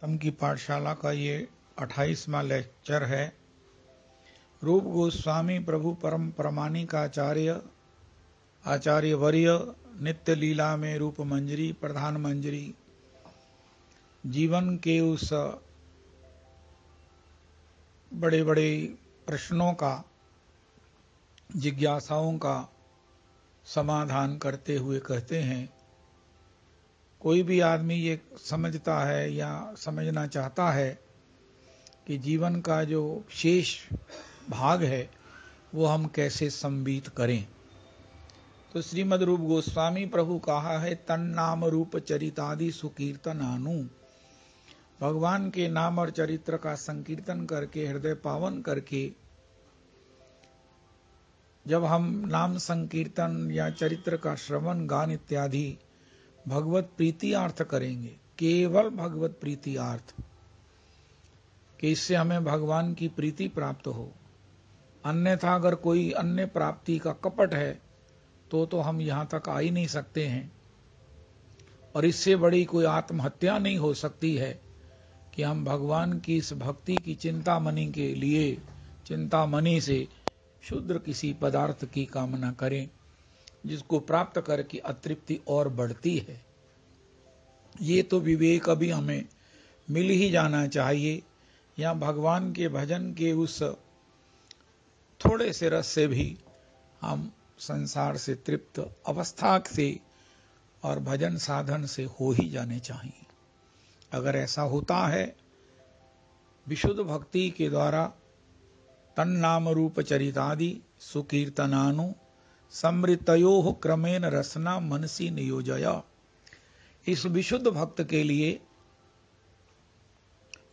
तम की पाठशाला का ये 28वां लेक्चर है। रूप गोस्वामी प्रभु परम प्रमाणिक आचार्य वर्य नित्य लीला में रूप मंजरी प्रधान मंजरी जीवन के उस बड़े बड़े प्रश्नों का जिज्ञासाओं का समाधान करते हुए कहते हैं, कोई भी आदमी ये समझता है या समझना चाहता है कि जीवन का जो शेष भाग है वो हम कैसे संवीत करें, तो श्रीमद् रूप गोस्वामी प्रभु कहा है, तन नाम रूप चरितादि सुकीर्तनानु। भगवान के नाम और चरित्र का संकीर्तन करके, हृदय पावन करके जब हम नाम संकीर्तन या चरित्र का श्रवण गान इत्यादि भगवत प्रीति अर्थ करेंगे, केवल भगवत प्रीति अर्थ, कि इससे हमें भगवान की प्रीति प्राप्त हो। अन्यथा अगर कोई अन्य प्राप्ति का कपट है तो हम यहां तक आ ही नहीं सकते हैं। और इससे बड़ी कोई आत्महत्या नहीं हो सकती है कि हम भगवान की इस भक्ति की चिंतामणि के लिए चिंतामणि से शुद्र किसी पदार्थ की कामना करें, जिसको प्राप्त करके अतृप्ति और बढ़ती है। ये तो विवेक अभी हमें मिल ही जाना चाहिए, या भगवान के भजन के उस थोड़े से रस से भी हम संसार से तृप्त अवस्था से और भजन साधन से हो ही जाने चाहिए। अगर ऐसा होता है विशुद्ध भक्ति के द्वारा, तन नाम रूप चरितादि सुकीर्तनानु समृतयो क्रमेण रसना मनसी नियोजया। इस विशुद्ध भक्त के लिए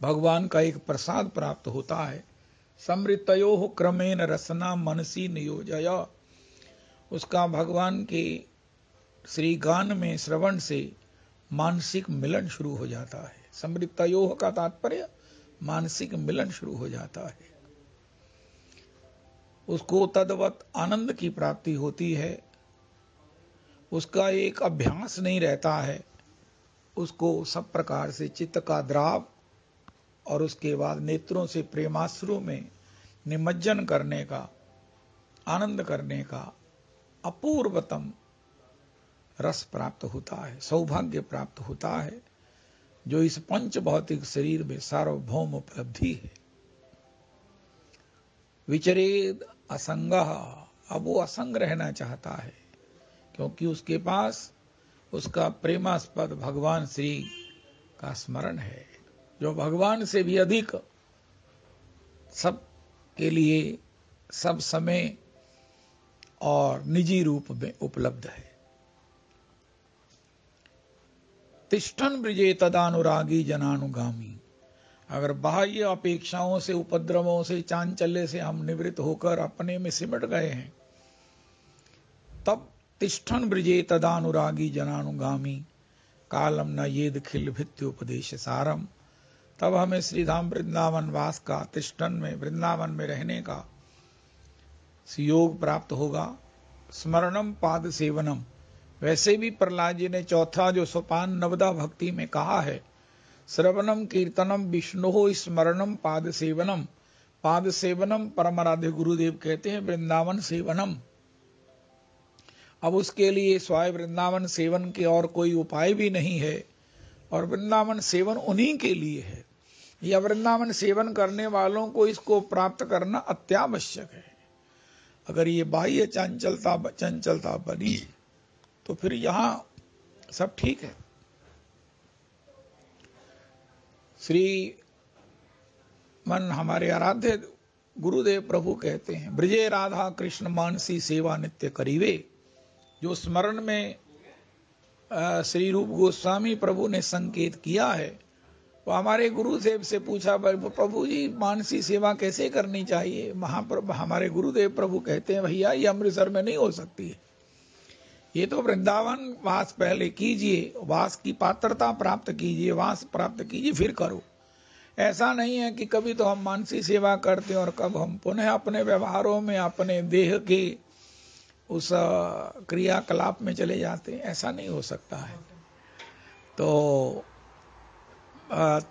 भगवान का एक प्रसाद प्राप्त होता है। समृतयो क्रमेण रसना मनसी नियोजया, उसका भगवान के श्री गान में श्रवण से मानसिक मिलन शुरू हो जाता है। समृतयो का तात्पर्य मानसिक मिलन शुरू हो जाता है, उसको तद्वत आनंद की प्राप्ति होती है। उसका एक अभ्यास नहीं रहता है, उसको सब प्रकार से चित्त का द्राव और उसके बाद नेत्रों से प्रेमाश्रु में निमज्जन करने का, आनंद करने का अपूर्वतम रस प्राप्त होता है, सौभाग्य प्राप्त होता है, जो इस पंच भौतिक शरीर में सार्वभौम उपलब्धि है। विचरेद असंग, अब वो असंग रहना चाहता है, क्योंकि उसके पास उसका प्रेमास्पद भगवान श्री का स्मरण है, जो भगवान से भी अधिक सब के लिए सब समय और निजी रूप में उपलब्ध है। तिष्ठन ब्रिजे तदानुरागी जनानुगामी। अगर बाह्य अपेक्षाओं से, उपद्रवों से, चांचल्य से हम निवृत्त होकर अपने में सिमट गए हैं, तब तिष्ठन ब्रिजे तदानुरागी जनानुगामी कालम न येद खिल भित्योपदेश सारम। तब हमें श्रीधाम वृंदावन वास का, तिष्ठन में वृंदावन में रहने का योग प्राप्त होगा। स्मरणम पाद सेवनम, वैसे भी प्रहलाद जी ने चौथा जो सोपान नवदा भक्ति में कहा है, श्रवणम कीर्तनम विष्णु स्मरणम पाद सेवनम। पाद सेवनम परमाराध्य गुरुदेव कहते हैं वृंदावन सेवनम। अब उसके लिए स्वाय वृंदावन सेवन के और कोई उपाय भी नहीं है, और वृंदावन सेवन उन्हीं के लिए है, या वृंदावन सेवन करने वालों को इसको प्राप्त करना अत्यावश्यक है। अगर ये बाह्य चंचलता बनी तो फिर यहां सब ठीक है। श्री मन हमारे आराध्य गुरुदेव प्रभु कहते हैं, ब्रजे राधा कृष्ण मानसी सेवा नित्य करीवे। जो स्मरण में श्री रूप गोस्वामी प्रभु ने संकेत किया है, वो हमारे गुरुदेव से पूछा, प्रभु जी मानसी सेवा कैसे करनी चाहिए? महाप्रभु हमारे गुरुदेव प्रभु कहते हैं, भैया ये अमृतसर में नहीं हो सकती है, ये तो वृंदावन वास पहले कीजिए, वास की पात्रता प्राप्त कीजिए, वास प्राप्त कीजिए, फिर करो। ऐसा नहीं है कि कभी तो हम मानसी सेवा करते हैं और कब हम पुनः अपने व्यवहारों में, अपने देह के उस क्रियाकलाप में चले जाते हैं, ऐसा नहीं हो सकता है। तो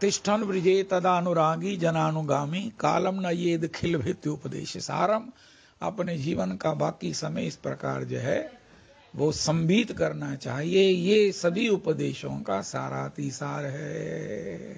तिष्ठन ब्रिजे तदानुरागी जनानुगामी कालम न येद खिल उपदेश सारम। अपने जीवन का बाकी समय इस प्रकार जो है वो संबित करना चाहिए। ये सभी उपदेशों का सारातिसार है।